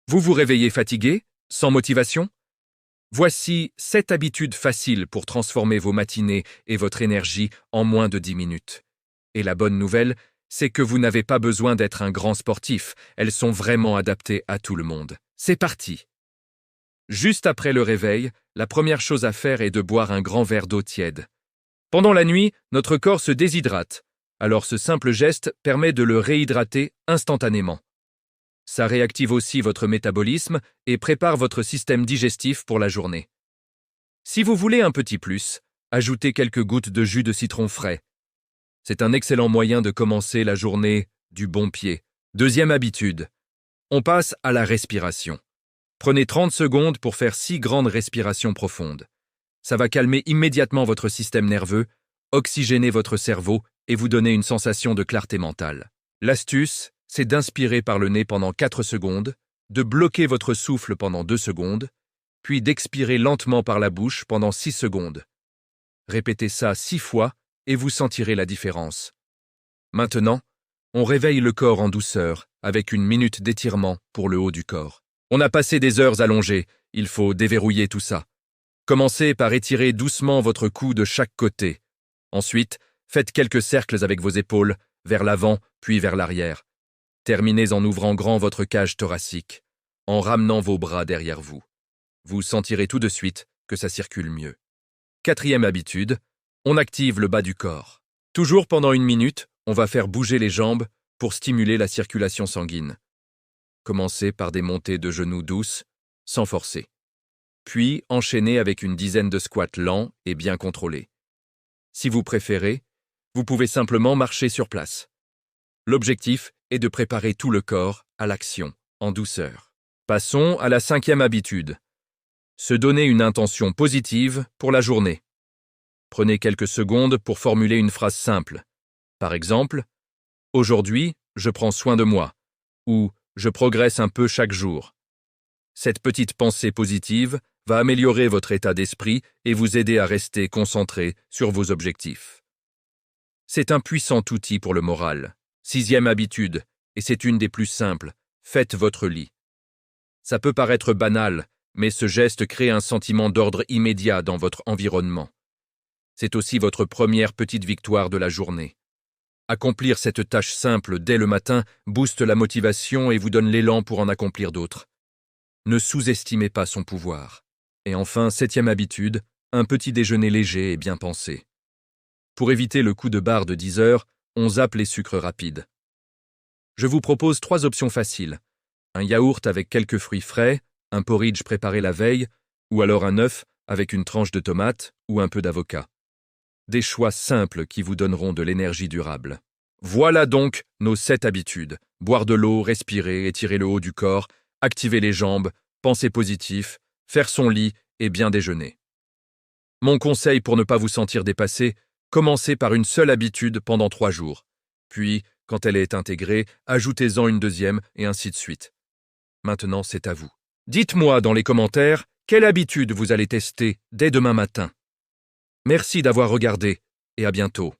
Vous vous réveillez fatigué, sans motivation? Voici 7 habitudes faciles pour transformer vos matinées et votre énergie en moins de 10 minutes. Et la bonne nouvelle, c'est que vous n'avez pas besoin d'être un grand sportif, elles sont vraiment adaptées à tout le monde. C'est parti! Juste après le réveil, la première chose à faire est de boire un grand verre d'eau tiède. Pendant la nuit, notre corps se déshydrate, alors ce simple geste permet de le réhydrater instantanément. Ça réactive aussi votre métabolisme et prépare votre système digestif pour la journée. Si vous voulez un petit plus, ajoutez quelques gouttes de jus de citron frais. C'est un excellent moyen de commencer la journée du bon pied. Deuxième habitude, on passe à la respiration. Prenez 30 secondes pour faire 6 grandes respirations profondes. Ça va calmer immédiatement votre système nerveux, oxygéner votre cerveau et vous donner une sensation de clarté mentale. L'astuce, c'est d'inspirer par le nez pendant 4 secondes, de bloquer votre souffle pendant 2 secondes, puis d'expirer lentement par la bouche pendant 6 secondes. Répétez ça 6 fois et vous sentirez la différence. Maintenant, on réveille le corps en douceur avec une minute d'étirement pour le haut du corps. On a passé des heures allongées, il faut déverrouiller tout ça. Commencez par étirer doucement votre cou de chaque côté. Ensuite, faites quelques cercles avec vos épaules, vers l'avant puis vers l'arrière. Terminez en ouvrant grand votre cage thoracique, en ramenant vos bras derrière vous. Vous sentirez tout de suite que ça circule mieux. Quatrième habitude, on active le bas du corps. Toujours pendant 1 minute, on va faire bouger les jambes pour stimuler la circulation sanguine. Commencez par des montées de genoux douces, sans forcer. Puis enchaînez avec une dizaine de squats lents et bien contrôlés. Si vous préférez, vous pouvez simplement marcher sur place. L'objectif est de préparer tout le corps à l'action, en douceur. Passons à la 5e habitude. Se donner une intention positive pour la journée. Prenez quelques secondes pour formuler une phrase simple. Par exemple, « Aujourd'hui, je prends soin de moi » ou « Je progresse un peu chaque jour ». Cette petite pensée positive va améliorer votre état d'esprit et vous aider à rester concentré sur vos objectifs. C'est un puissant outil pour le moral. 6e habitude, et c'est une des plus simples, faites votre lit. Ça peut paraître banal, mais ce geste crée un sentiment d'ordre immédiat dans votre environnement. C'est aussi votre première petite victoire de la journée. Accomplir cette tâche simple dès le matin booste la motivation et vous donne l'élan pour en accomplir d'autres. Ne sous-estimez pas son pouvoir. Et enfin, 7e habitude, un petit déjeuner léger et bien pensé. Pour éviter le coup de barre de 10 heures, on zappe les sucres rapides. Je vous propose 3 options faciles. Un yaourt avec quelques fruits frais, un porridge préparé la veille, ou alors un œuf avec une tranche de tomate ou un peu d'avocat. Des choix simples qui vous donneront de l'énergie durable. Voilà donc nos 7 habitudes. Boire de l'eau, respirer, étirer le haut du corps, activer les jambes, penser positif, faire son lit et bien déjeuner. Mon conseil pour ne pas vous sentir dépassé, commencez par une seule habitude pendant 3 jours. Puis, quand elle est intégrée, ajoutez-en une deuxième et ainsi de suite. Maintenant, c'est à vous. Dites-moi dans les commentaires quelle habitude vous allez tester dès demain matin. Merci d'avoir regardé et à bientôt.